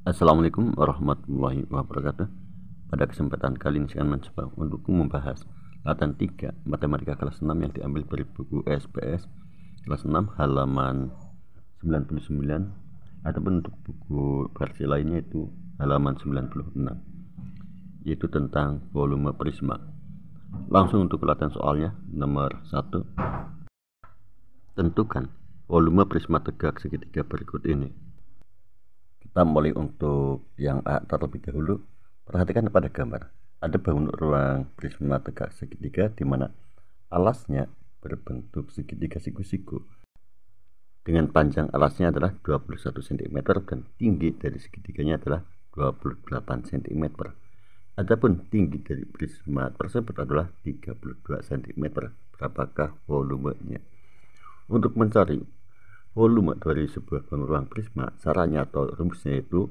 Assalamualaikum warahmatullahi wabarakatuh. Pada kesempatan kali ini saya akan mencoba untuk membahas latihan 3 matematika kelas 6 yang diambil dari buku SPS kelas 6 halaman 99, ataupun untuk buku versi lainnya itu halaman 96, yaitu tentang volume prisma. Langsung untuk latihan soalnya. Nomor 1, tentukan volume prisma tegak segitiga berikut ini. Kita mulai untuk yang A terlebih dahulu. Perhatikan pada gambar. Ada bangun ruang prisma tegak segitiga di mana alasnya berbentuk segitiga siku-siku. Dengan panjang alasnya adalah 21 cm dan tinggi dari segitiganya adalah 28 cm. Adapun tinggi dari prisma tersebut adalah 32 cm. Berapakah volumenya? Untuk mencari volume dari sebuah bangun ruang prisma, caranya atau rumusnya itu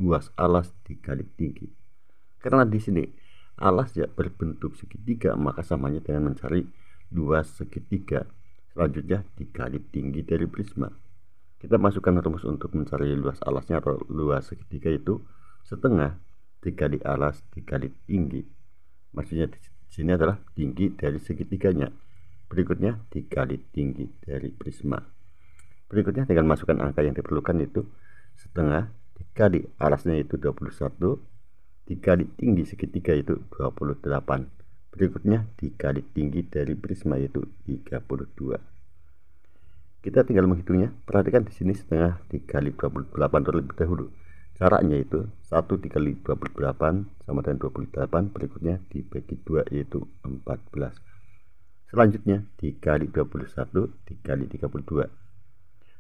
luas alas dikali tinggi. Karena di sini alasnya berbentuk segitiga, maka samanya dengan mencari luas segitiga. Selanjutnya dikali tinggi dari prisma. Kita masukkan rumus untuk mencari luas alasnya atau luas segitiga itu setengah dikali alas dikali tinggi. Maksudnya di sini adalah tinggi dari segitiganya. Berikutnya dikali tinggi dari prisma. Berikutnya tinggal masukkan angka yang diperlukan, itu setengah dikali alasnya itu 21 dikali tinggi segitiga itu 28. Berikutnya dikali tinggi dari prisma yaitu 32. Kita tinggal menghitungnya. Perhatikan di sini setengah dikali 28 terlebih dahulu. Caranya itu 1 dikali 28 sama dengan 28. Berikutnya dibagi 2 yaitu 14. Selanjutnya dikali 21 dikali 32.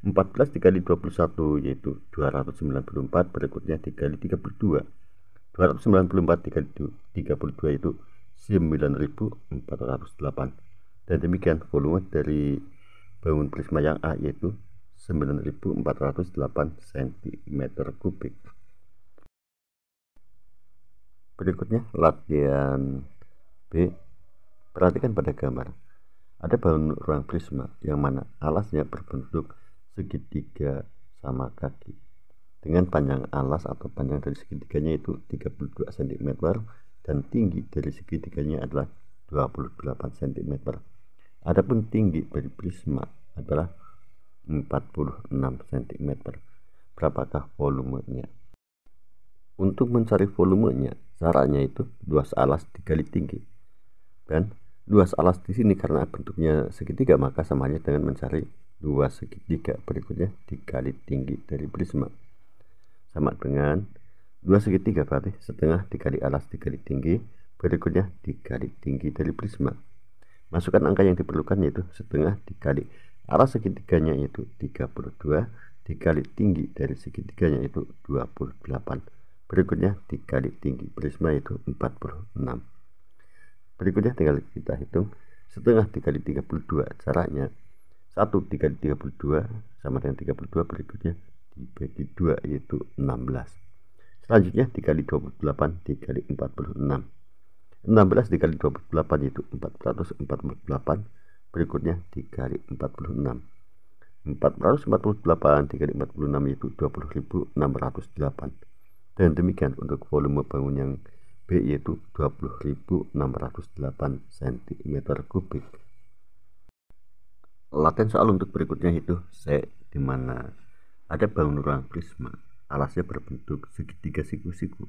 14 dikali 21 yaitu 294. Berikutnya dikali 32. 294 dikali 32 itu 9408. Dan demikian volume dari bangun prisma yang A yaitu 9408 cm3. Berikutnya latihan B. Perhatikan pada gambar. Ada bangun ruang prisma yang mana alasnya berbentuk segitiga sama kaki. Dengan panjang alas atau panjang dari segitiganya itu 32 cm dan tinggi dari segitiganya adalah 28 cm. Adapun tinggi dari prisma adalah 46 cm. Berapakah volumenya? Untuk mencari volumenya, caranya itu luas alas dikali tinggi. Dan luas alas di sini karena bentuknya segitiga, maka samanya dengan mencari luas segitiga. Berikutnya dikali tinggi dari prisma, sama dengan luas segitiga berarti setengah dikali alas dikali tinggi. Berikutnya dikali tinggi dari prisma. Masukkan angka yang diperlukan yaitu setengah dikali alas segitiganya yaitu 32 dikali tinggi dari segitiganya yaitu 28. Berikutnya dikali tinggi prisma yaitu 46. Berikutnya tinggal kita hitung. Setengah dikali 32, caranya 1 dikali 32 sama dengan 32. Berikutnya dibagi 2 yaitu 16. Selanjutnya dikali 28 dikali 46. 16 dikali 28 yaitu 448. Berikutnya dikali 46. 448 dikali 46 yaitu 20.608. Dan demikian untuk volume bangun yang B yaitu 20.608 cm3. Latihan soal untuk berikutnya itu C, di mana ada bangun ruang prisma, alasnya berbentuk segitiga siku-siku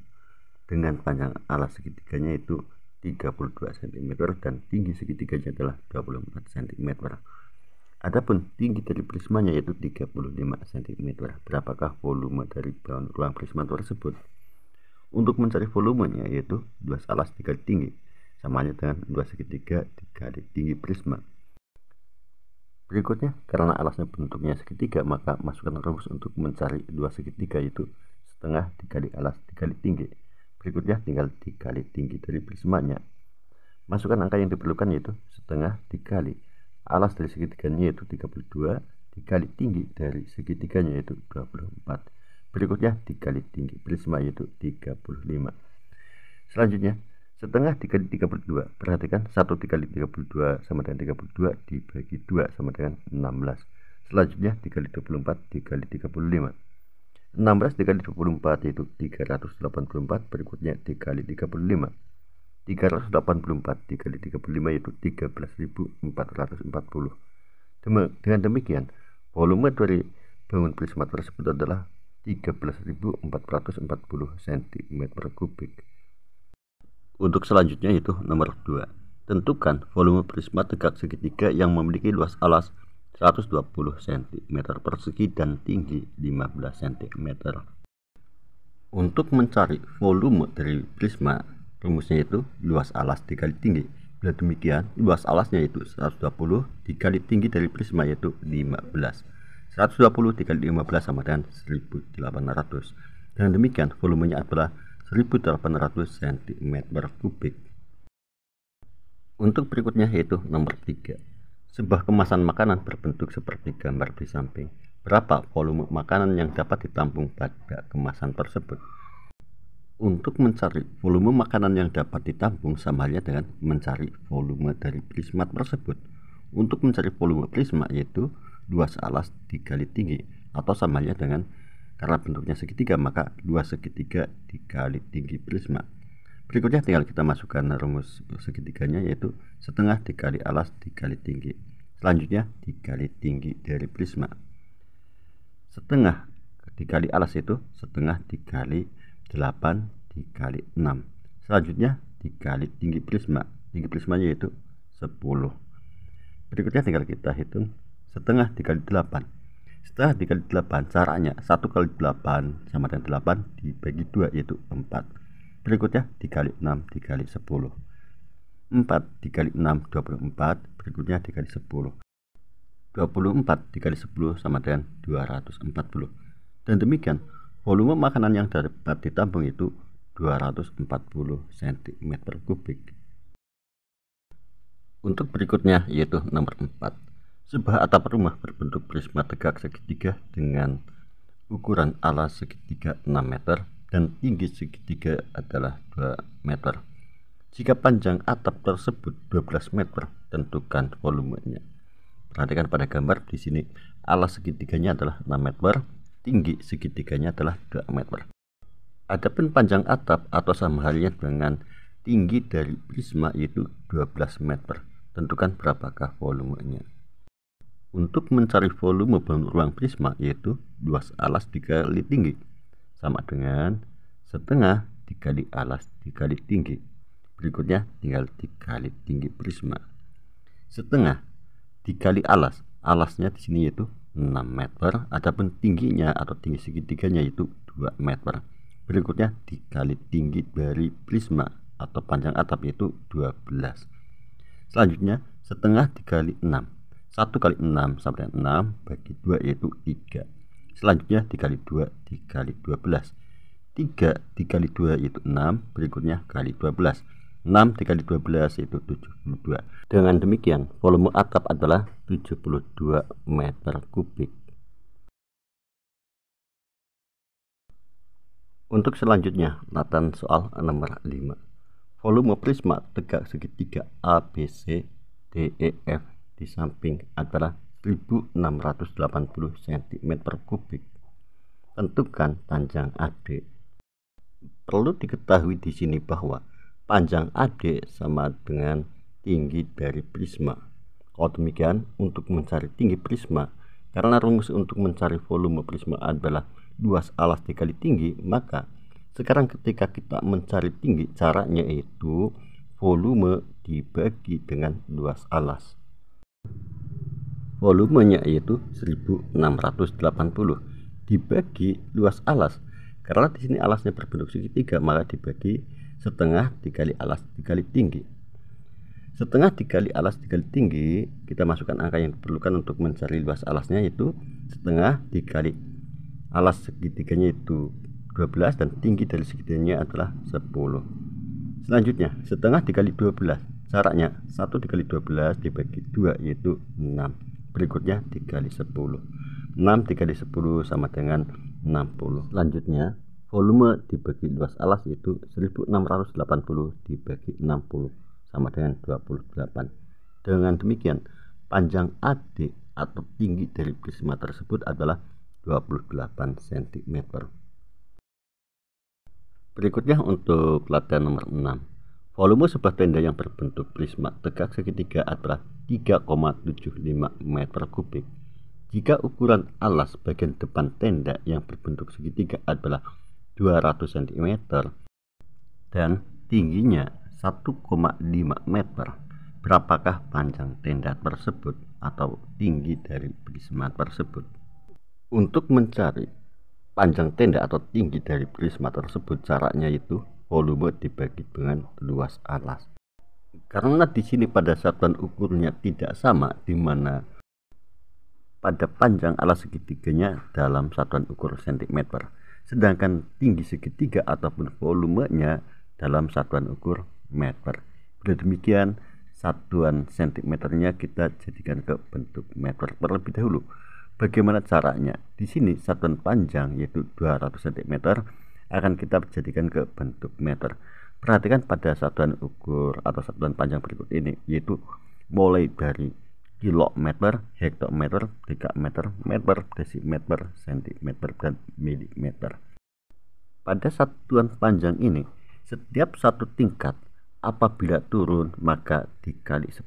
dengan panjang alas segitiganya itu 32 cm dan tinggi segitiganya adalah 24 cm. Adapun tinggi dari prismanya yaitu 35 cm. Berapakah volume dari bangun ruang prisma tersebut? Untuk mencari volumenya yaitu luas alas dikali tinggi, samanya dengan luas segitiga dikali tinggi prisma. Berikutnya, karena alasnya bentuknya segitiga, maka masukkan rumus untuk mencari luas segitiga yaitu setengah dikali alas dikali tinggi. Berikutnya tinggal dikali tinggi dari prismanya. Masukkan angka yang diperlukan yaitu setengah dikali alas dari segitiganya yaitu 32 dikali tinggi dari segitiganya yaitu 24. Berikutnya dikali tinggi prisma yaitu 35. Selanjutnya setengah dikali 32. Perhatikan 1 dikali 32 sama dengan 32 dibagi 2 sama dengan 16. Selanjutnya dikali 24 dikali 35. 16 dikali 24 yaitu 384, berikutnya dikali 35. 384 dikali 35 yaitu 13.440. Dengan demikian, volume dari bangun prisma tersebut adalah 13.440 cm3. Untuk selanjutnya yaitu nomor 2. Tentukan volume prisma tegak segitiga yang memiliki luas alas 120 cm persegi dan tinggi 15 cm. Untuk mencari volume dari prisma, rumusnya itu luas alas dikali tinggi. Bila demikian, luas alasnya yaitu 120 dikali tinggi dari prisma yaitu 15. 120 dikali 15 sama dengan 1800. Dengan demikian, volumenya adalah 1800 cm3. Untuk berikutnya yaitu nomor 3. Sebuah kemasan makanan berbentuk seperti gambar di samping. Berapa volume makanan yang dapat ditampung pada kemasan tersebut? Untuk mencari volume makanan yang dapat ditampung sama halnya dengan mencari volume dari prisma tersebut. Untuk mencari volume prisma yaitu luas alas dikali tinggi, atau sama halnya dengan, karena bentuknya segitiga maka luas segitiga dikali tinggi prisma. Berikutnya tinggal kita masukkan rumus segitiganya yaitu setengah dikali alas dikali tinggi. Selanjutnya dikali tinggi dari prisma. Setengah dikali alas itu setengah dikali 8 dikali 6. Selanjutnya dikali tinggi prisma. Tinggi prismanya yaitu 10. Berikutnya tinggal kita hitung setengah dikali 8. Setengah dikali 8 caranya 1 kali 8 sama dengan 8 dibagi 2 yaitu 4. Berikutnya dikali 6 dikali 10. 4 dikali 6 24. Berikutnya dikali 10. 24 dikali 10 sama dengan 240. Dan demikian volume makanan yang dapat ditampung itu 240 cm3. Untuk berikutnya yaitu nomor 4. Sebuah atap rumah berbentuk prisma tegak segitiga dengan ukuran alas segitiga 6 meter dan tinggi segitiga adalah 2 meter. Jika panjang atap tersebut 12 meter, tentukan volumenya. Perhatikan pada gambar di sini, alas segitiganya adalah 6 meter, tinggi segitiganya adalah 2 meter. Adapun panjang atap atau sama halnya dengan tinggi dari prisma yaitu 12 meter. Tentukan berapakah volumenya. Untuk mencari volume ruang prisma yaitu luas alas dikali tinggi sama dengan setengah dikali alas dikali tinggi. Berikutnya tinggal dikali tinggi prisma. Setengah dikali alas, alasnya di sini yaitu 6 meter, adapun tingginya atau tinggi segitiganya yaitu 2 meter. Berikutnya dikali tinggi dari prisma atau panjang atap yaitu 12. Selanjutnya setengah dikali 6. 1 kali 6 sama dengan 6 bagi 2 yaitu 3. Selanjutnya dikali 2 dikali 12. 3 dikali 2 yaitu 6, berikutnya kali 12. 6 dikali 12 yaitu 72. Dengan demikian volume atap adalah 72 meter kubik. Untuk selanjutnya latihan soal nomor 5. Volume prisma tegak segitiga ABC DEF di samping adalah 1680 cm3. Tentukan panjang AD. Perlu diketahui di sini bahwa panjang AD sama dengan tinggi dari prisma. Kalau demikian, untuk mencari tinggi prisma, karena rumus untuk mencari volume prisma adalah luas alas dikali tinggi, maka sekarang ketika kita mencari tinggi, caranya itu volume dibagi dengan luas alas. Volumenya yaitu 1680 dibagi luas alas. Karena di sini alasnya berbentuk segitiga, maka dibagi setengah dikali alas dikali tinggi. Setengah dikali alas dikali tinggi, kita masukkan angka yang diperlukan untuk mencari luas alasnya, yaitu setengah dikali alas segitiganya itu 12 dan tinggi dari segitiganya adalah 10. Selanjutnya setengah dikali 12, caranya 1 dikali 12 dibagi 2 yaitu 6. Berikutnya dikali 10. 6 dikali 10 sama dengan 60. Selanjutnya volume dibagi luas alas yaitu 1680 dibagi 60 sama dengan 28. Dengan demikian panjang AD atau tinggi dari prisma tersebut adalah 28 cm. Berikutnya untuk latihan nomor 6. Volume sebuah tenda yang berbentuk prisma tegak segitiga adalah 3,75 meter kubik. Jika ukuran alas bagian depan tenda yang berbentuk segitiga adalah 200 cm dan tingginya 1,5 meter, berapakah panjang tenda tersebut atau tinggi dari prisma tersebut? Untuk mencari panjang tenda atau tinggi dari prisma tersebut, caranya itu volume dibagi dengan luas alas. Karena di sini pada satuan ukurnya tidak sama, di mana pada panjang alas segitiganya dalam satuan ukur cm, sedangkan tinggi segitiga ataupun volumenya dalam satuan ukur meter. Bila demikian, satuan cm-nya kita jadikan ke bentuk meter terlebih dahulu. Bagaimana caranya? Di sini satuan panjang yaitu 200 cm akan kita jadikan ke bentuk meter. Perhatikan pada satuan ukur atau satuan panjang berikut ini, yaitu mulai dari kilometer, hektometer, dekameter, meter, desimeter, sentimeter, dan milimeter. Pada satuan panjang ini, setiap satu tingkat apabila turun maka dikali 10,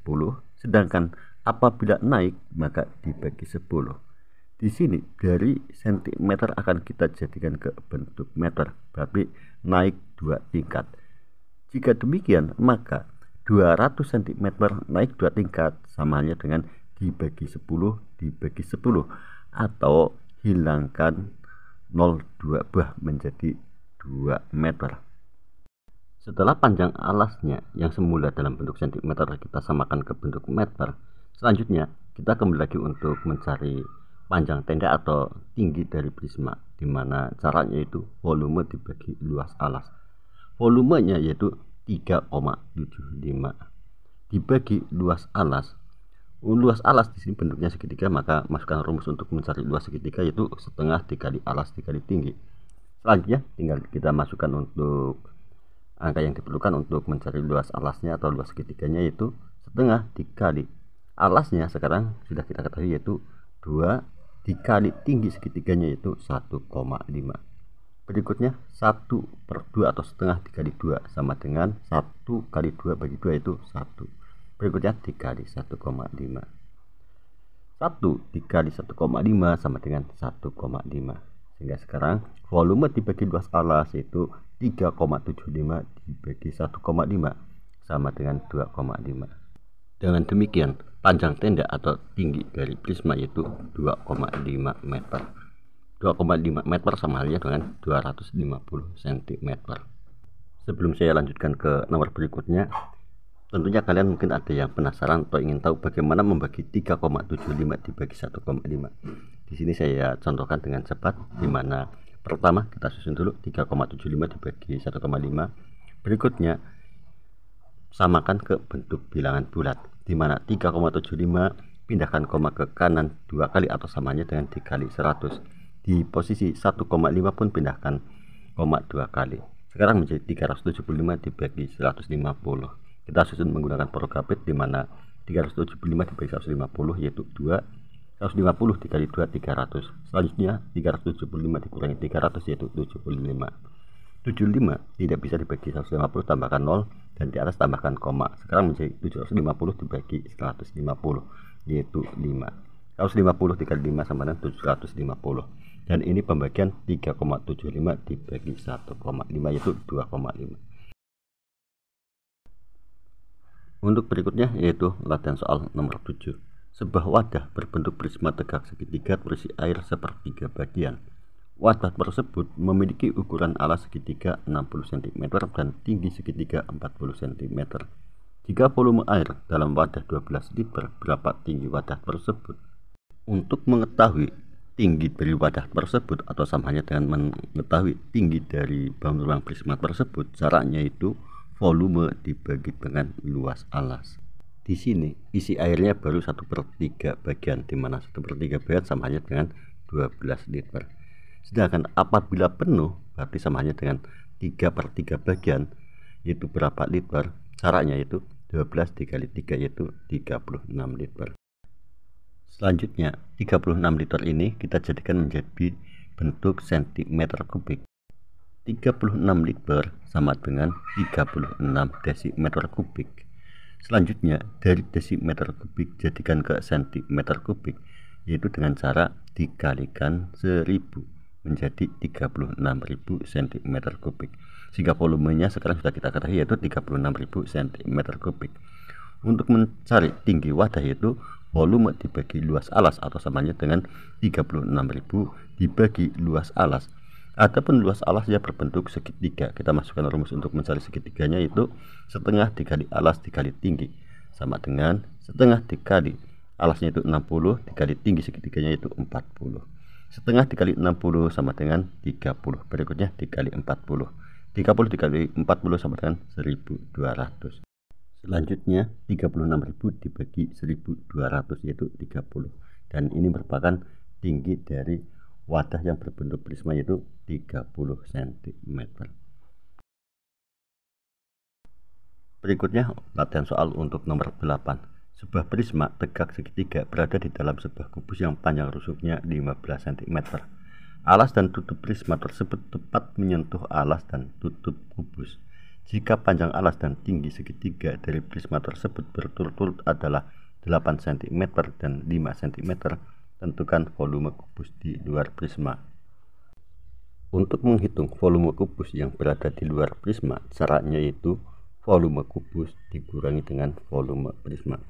sedangkan apabila naik maka dibagi 10. Di sini dari sentimeter akan kita jadikan ke bentuk meter, berarti naik 2 tingkat. Jika demikian, maka 200 cm naik 2 tingkat sama halnya dengan dibagi 10 dibagi 10, atau hilangkan 0,2 buah menjadi 2 meter. Setelah panjang alasnya yang semula dalam bentuk sentimeter kita samakan ke bentuk meter, selanjutnya kita kembali lagi untuk mencari panjang tenda atau tinggi dari prisma, dimana caranya itu volume dibagi luas alas. Volumenya yaitu 3,75 dibagi luas alas. Luas alas di sini bentuknya segitiga, maka masukkan rumus untuk mencari luas segitiga yaitu setengah dikali alas dikali tinggi. Selanjutnya tinggal kita masukkan untuk angka yang diperlukan untuk mencari luas alasnya atau luas segitiganya, yaitu setengah dikali alasnya sekarang sudah kita ketahui yaitu 2 dikali tinggi segitiganya yaitu 1,5. Berikutnya 1/2 atau setengah dikali 2 sama dengan 1 kali 2 bagi 2 yaitu 1. Berikutnya dikali 1,5. 1 dikali 1,5 sama dengan 1,5. Sehingga sekarang volume dibagi luas alas yaitu 3,75 dibagi 1,5 sama dengan 2,5. Dengan demikian, panjang tenda atau tinggi dari prisma yaitu 2,5 meter. 2,5 meter sama halnya dengan 250 cm. Sebelum saya lanjutkan ke nomor berikutnya, tentunya kalian mungkin ada yang penasaran atau ingin tahu bagaimana membagi 3,75 dibagi 1,5. Di sini saya contohkan dengan cepat, di mana pertama kita susun dulu 3,75 dibagi 1,5. Berikutnya samakan ke bentuk bilangan bulat, di mana 3,75 pindahkan koma ke kanan 2 kali atau samanya dengan dikali 100. Di posisi 1,5 pun pindahkan koma 2 kali. Sekarang menjadi 375 dibagi 150. Kita susun menggunakan Prokapit, di mana 375 dibagi 150 yaitu 2. 150 dikali 2 300. Selanjutnya 375 dikurangi 300 yaitu 75. 75 tidak bisa dibagi 150, tambahkan 0 dan di atas tambahkan koma. Sekarang menjadi 750 dibagi 150 yaitu 5. 150 dikali 5 sama dengan 750. Dan ini pembagian 3,75 dibagi 1,5 yaitu 2,5. Untuk berikutnya yaitu latihan soal nomor 7. Sebuah wadah berbentuk prisma tegak segitiga berisi air sepertiga bagian. Wadah tersebut memiliki ukuran alas segitiga 60 cm dan tinggi segitiga 40 cm. Jika volume air dalam wadah 12 liter, berapa tinggi wadah tersebut? Untuk mengetahui tinggi dari wadah tersebut atau samanya dengan mengetahui tinggi dari bangun ruang prisma tersebut, caranya itu volume dibagi dengan luas alas. Di sini isi airnya baru 1/3 bagian, di mana 1/3 bagian samanya dengan 12 liter. Sedangkan apabila penuh berarti samanya dengan 3/3 bagian, yaitu berapa liter? Caranya itu 12 dikali 3 yaitu 36 liter. Selanjutnya 36 liter ini kita jadikan menjadi bentuk sentimeter kubik. 36 liter sama dengan 36 desimeter kubik. Selanjutnya dari desimeter kubik jadikan ke sentimeter kubik, yaitu dengan cara dikalikan 1000 menjadi 36.000 cm kubik, sehingga volumenya sekarang sudah kita ketahui yaitu 36.000 cm kubik. Untuk mencari tinggi wadah yaitu volume dibagi luas alas atau samanya dengan 36.000 dibagi luas alas. Adapun luas alasnya berbentuk segitiga. Kita masukkan rumus untuk mencari segitiganya, yaitu setengah dikali alas dikali tinggi sama dengan setengah dikali alasnya itu 60 dikali tinggi segitiganya itu 40. Setengah dikali 60 sama dengan 30. Berikutnya dikali 40. 30 dikali 40 sama dengan 1200. Selanjutnya 36.000 dibagi 1200 yaitu 30. Dan ini merupakan tinggi dari wadah yang berbentuk prisma yaitu 30 cm. Berikutnya latihan soal untuk nomor 8. Sebuah prisma tegak segitiga berada di dalam sebuah kubus yang panjang rusuknya 15 cm. Alas dan tutup prisma tersebut tepat menyentuh alas dan tutup kubus. Jika panjang alas dan tinggi segitiga dari prisma tersebut berturut-turut adalah 8 cm dan 5 cm, tentukan volume kubus di luar prisma. Untuk menghitung volume kubus yang berada di luar prisma, caranya yaitu volume kubus dikurangi dengan volume prisma.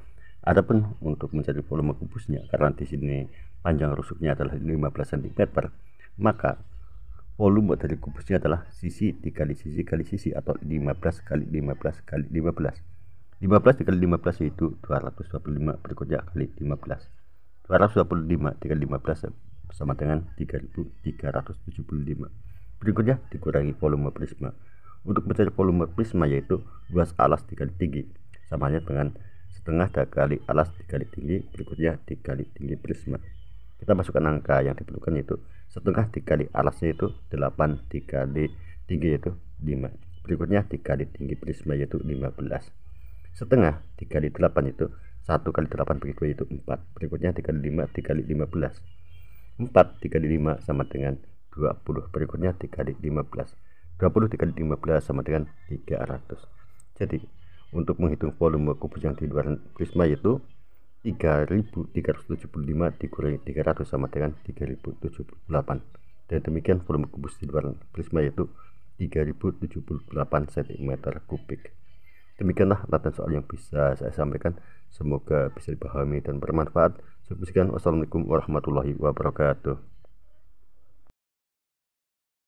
Adapun untuk mencari volume kubusnya, karena di sini panjang rusuknya adalah 15 cm, maka volume dari kubusnya adalah sisi dikali sisi kali sisi atau 15 kali 15 kali 15. 15 dikali 15 yaitu 225, berikutnya kali 15. 225 dikali 15 sama dengan 3375. Berikutnya dikurangi volume prisma. Untuk mencari volume prisma yaitu luas alas dikali tinggi sama dengan setengah dikali alas dikali tinggi, berikutnya dikali tinggi prisma. Kita masukkan angka yang diperlukan yaitu setengah dikali alasnya itu 8 dikali tinggi yaitu 5. Berikutnya dikali tinggi prisma yaitu 15. Setengah dikali 8 itu 1 kali 8 bagi 2 yaitu 4. Berikutnya dikali 5 dikali 15. 4 dikali 5 sama dengan 20. Berikutnya dikali 15. 20 dikali 15 sama dengan 300. Jadi untuk menghitung volume kubus yang di luar prisma yaitu 3375 dikurangi 300 sama dengan 3078. Dan demikian volume kubus di luar prisma yaitu 3078 cm kubik. Demikianlah latihan soal yang bisa saya sampaikan. Semoga bisa dipahami dan bermanfaat. Sekian, wassalamualaikum warahmatullahi wabarakatuh.